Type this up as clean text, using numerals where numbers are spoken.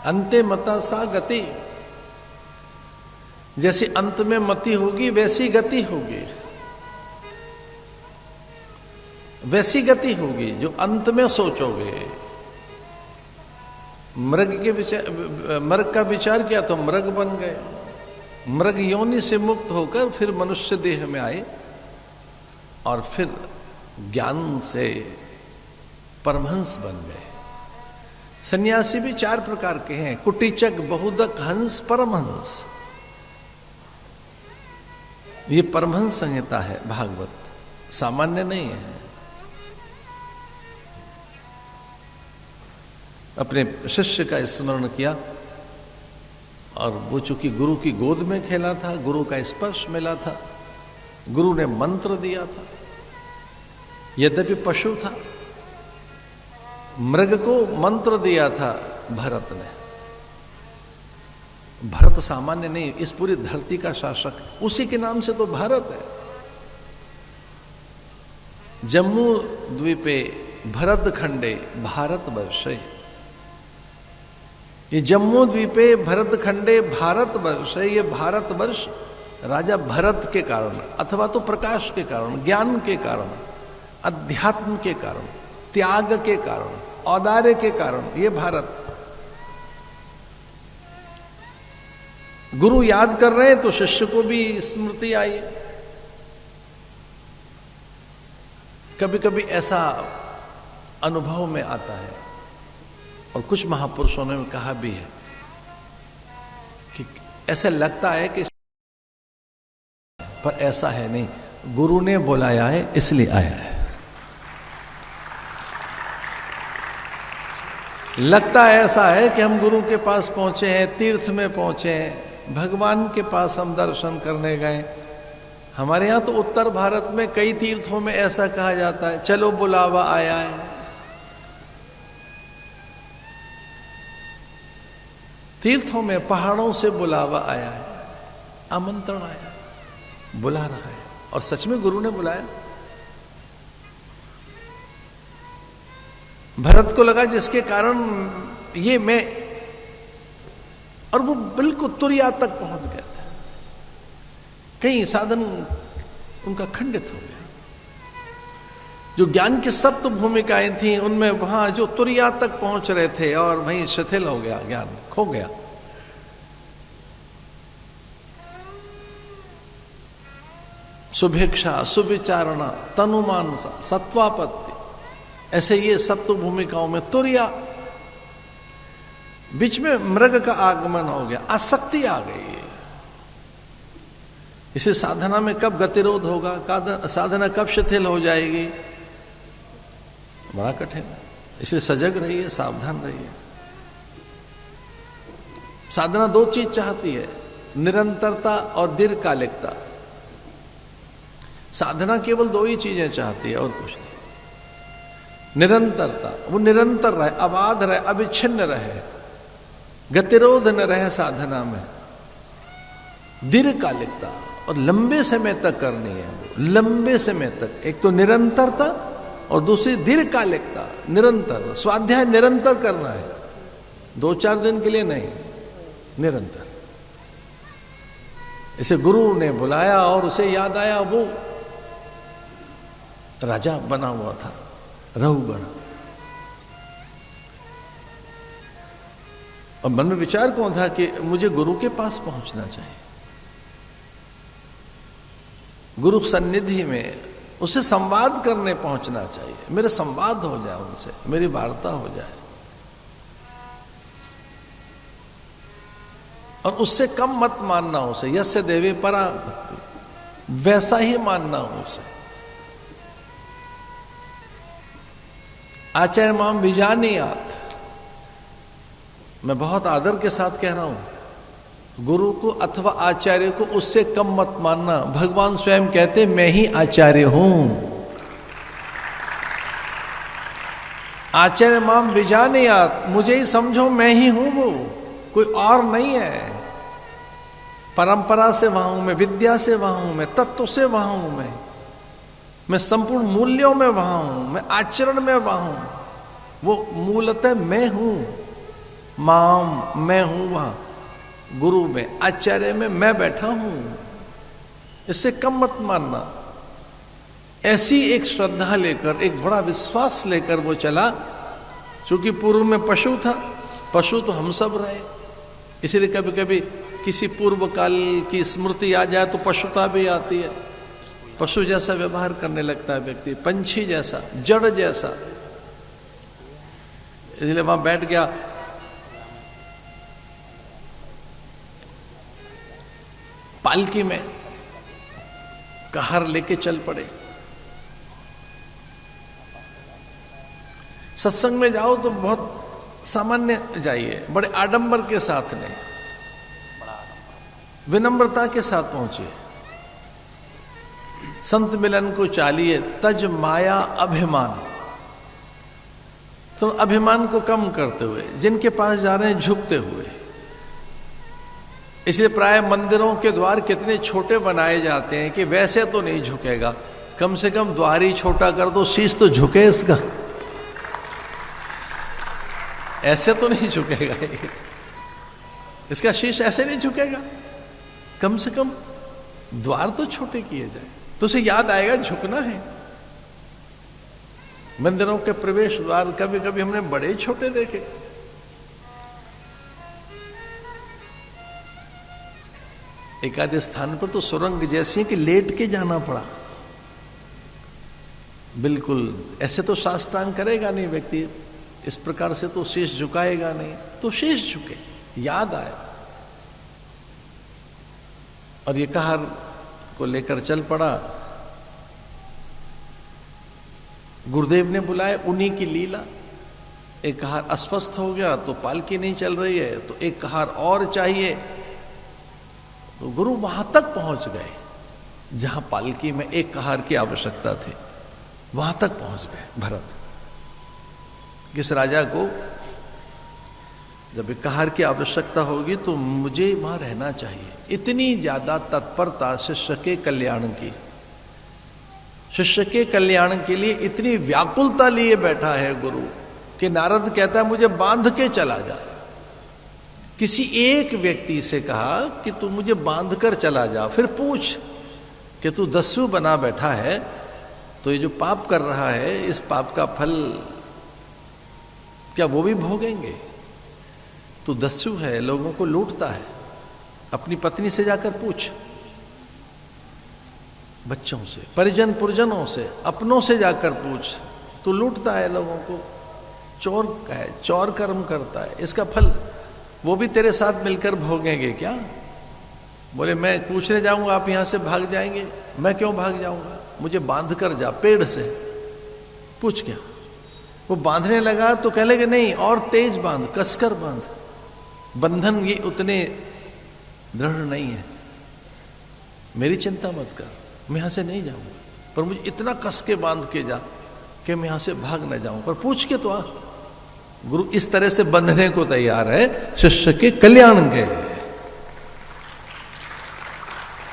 अंते मता सा गति, जैसी अंत में मति होगी वैसी गति होगी, वैसी गति होगी जो अंत में सोचोगे। मृग का विचार किया तो मृग बन गए, मृग योनि से मुक्त होकर फिर मनुष्य देह में आए और फिर ज्ञान से परमहंस बन गए। सन्यासी भी 4 प्रकार के हैं, कुटीचक, बहुदक, हंस, परमहंस। ये परमहंस संहिता है भागवत, सामान्य नहीं है। अपने शिष्य का स्मरण किया और वो चूंकि गुरु की गोद में खेला था, गुरु का स्पर्श मिला था, गुरु ने मंत्र दिया था, यद्यपि पशु था, मृग को मंत्र दिया था भरत ने। भरत सामान्य नहीं, इस पूरी धरती का शासक, उसी के नाम से तो भारत है। जम्मू द्वीपे भरत खंडे भारत वर्षे, ये जम्मू द्वीपे भरत खंडे भारत वर्ष है। ये भारत वर्ष राजा भरत के कारण, अथवा तो प्रकाश के कारण, ज्ञान के कारण, अध्यात्म के कारण, त्याग के कारण, औदार्य के कारण ये भारत। गुरु याद कर रहे हैं तो शिष्य को भी स्मृति आई। कभी कभी ऐसा अनुभव में आता है, और कुछ महापुरुषों ने कहा भी है कि ऐसा लगता है कि, पर ऐसा है नहीं, गुरु ने बुलाया है इसलिए आया है। लगता है ऐसा है कि हम गुरु के पास पहुंचे हैं, तीर्थ में पहुंचे हैं, भगवान के पास हम दर्शन करने गए। हमारे यहां तो उत्तर भारत में कई तीर्थों में ऐसा कहा जाता है, चलो बुलावा आया है। तीर्थों में पहाड़ों से बुलावा आया है, आमंत्रण आया है, बुला रहा है, और सच में गुरु ने बुलाया। भरत को लगा जिसके कारण ये मैं, और वो बिल्कुल तुरिया तक पहुंच गया था। कहीं साधन उनका खंडित हो गया। जो ज्ञान की सप्त भूमिकाएं थी उनमें वहां जो तुरिया तक पहुंच रहे थे, और वहीं शिथिल हो गया, ज्ञान खो गया। सुभिक्षा, सुविचारणा, तनुमानसा, सत्वापत्ति, ऐसे ये सप्त भूमिकाओं में तुरिया। बीच में मृग का आगमन हो गया, आसक्ति आ गई। इसे साधना में कब गतिरोध होगा, साधना कब शिथिल हो जाएगी, बड़ा कठिन है। इसलिए सजग रहिए, सावधान रहिए। साधना 2 चीज चाहती है, निरंतरता और दीर्घकालिकता। साधना केवल 2 ही चीजें चाहती है और कुछ नहीं। निरंतरता, वो निरंतर रहे, अबाध रहे, अविच्छिन्न रहे, गतिरोध न रहे साधना में। दीर्घकालिकता, और लंबे समय तक करनी है, लंबे समय तक। एक तो निरंतरता और दूसरी दीर्घकालिकता, निरंतर। स्वाध्याय निरंतर करना है, 2-4 दिन के लिए नहीं, निरंतर। इसे गुरु ने बुलाया और उसे याद आया वो राजा बना हुआ था, रघुगण। और मन में विचार कौन था कि मुझे गुरु के पास पहुंचना चाहिए, गुरु सन्निधि में उसे संवाद करने पहुंचना चाहिए। मेरे संवाद हो जाए उनसे, मेरी वार्ता हो जाए, और उससे कम मत मानना उसे। यस्य देवे परा, वैसा ही मानना उसे। आचार्य माम विजानीयात, मैं बहुत आदर के साथ कह रहा हूं, गुरु को अथवा आचार्य को उससे कम मत मानना। भगवान स्वयं कहते मैं ही आचार्य हूं। आचार्य माम विजानीयात, मुझे ही समझो, मैं ही हूं वो, कोई और नहीं है। परंपरा से वहां हूं मैं, विद्या से वहां हूं मैं, तत्व से वहां हूं मैं संपूर्ण मूल्यों में वहां हूं, मैं आचरण में वहां हूं। वो मूलतः मैं हूं। माम मैं हूं वहां, गुरु में आचार्य में मैं बैठा हूं, इससे कम मत मानना। ऐसी एक श्रद्धा लेकर, एक बड़ा विश्वास लेकर वो चला। क्योंकि पूर्व में पशु था, पशु तो हम सब रहे, इसलिए कभी कभी किसी पूर्व काल की स्मृति आ जाए तो पशुता भी आती है। पशु जैसा व्यवहार करने लगता है व्यक्ति, पंछी जैसा, जड़ जैसा। इसलिए वहां बैठ गया। पालकी में कहार लेके चल पड़े। सत्संग में जाओ तो बहुत सामान्य जाइए, बड़े आडंबर के साथ नहीं, विनम्रता के साथ पहुंचे। संत मिलन को चालिए तज माया अभिमान, तो अभिमान को कम करते हुए, जिनके पास जा रहे हैं झुकते हुए। इसलिए प्राय मंदिरों के द्वार कितने छोटे बनाए जाते हैं कि वैसे तो नहीं झुकेगा, कम से कम द्वार ही छोटा कर दो, शीश तो झुके इसका, ऐसे तो नहीं झुकेगा, इसका शीश ऐसे नहीं झुकेगा, कम से कम द्वार तो छोटे किए जाए तो उसे याद आएगा झुकना है। मंदिरों के प्रवेश द्वार कभी कभी हमने बड़े छोटे देखे। एक आधे स्थान पर तो सुरंग जैसी है कि लेट के जाना पड़ा। बिल्कुल ऐसे तो साष्टांग करेगा नहीं व्यक्ति, इस प्रकार से तो शीश झुकाएगा नहीं, तो शीश झुके, याद आए। और ये कहार को लेकर चल पड़ा। गुरुदेव ने बुलाया, उन्हीं की लीला। एक कहार अस्वस्थ हो गया तो पालकी नहीं चल रही है, तो एक कहार और चाहिए, तो गुरु वहां तक पहुंच गए जहां पालकी में एक कहार की आवश्यकता थी, वहां तक पहुंच गए भरत। किस राजा को जब एक कहार की आवश्यकता होगी तो मुझे वहां रहना चाहिए, इतनी ज्यादा तत्परता शिष्य के कल्याण की, शिष्य के कल्याण के लिए इतनी व्याकुलता लिए बैठा है गुरु कि नारद कहता है मुझे बांध के चला जा। किसी एक व्यक्ति से कहा कि तू मुझे बांध कर चला जा, फिर पूछ कि तू दस्यु बना बैठा है तो ये जो पाप कर रहा है, इस पाप का फल क्या वो भी भोगेंगे? तू दस्यु है, लोगों को लूटता है। अपनी पत्नी से जाकर पूछ, बच्चों से, परिजन पुरजनों से, अपनों से जाकर पूछ, तू लूटता है लोगों को, चोर है, चोर कर्म करता है, इसका फल वो भी तेरे साथ मिलकर भोगेंगे क्या? बोले मैं पूछने जाऊंगा आप यहां से भाग जाएंगे, मैं क्यों भाग जाऊंगा, मुझे बांध कर जा पेड़ से। पूछ क्या? वो बांधने लगा तो कह लगे नहीं और तेज बांध, कसकर बांध, बंधन ये उतने दृढ़ नहीं है, मेरी चिंता मत कर, मैं यहां से नहीं जाऊंगा, पर मुझे इतना कस के बांध के जा कि मैं यहां से भाग न जाऊं, पर पूछ के तो आ। गुरु इस तरह से बंधने को तैयार है शिष्य के कल्याण के लिए।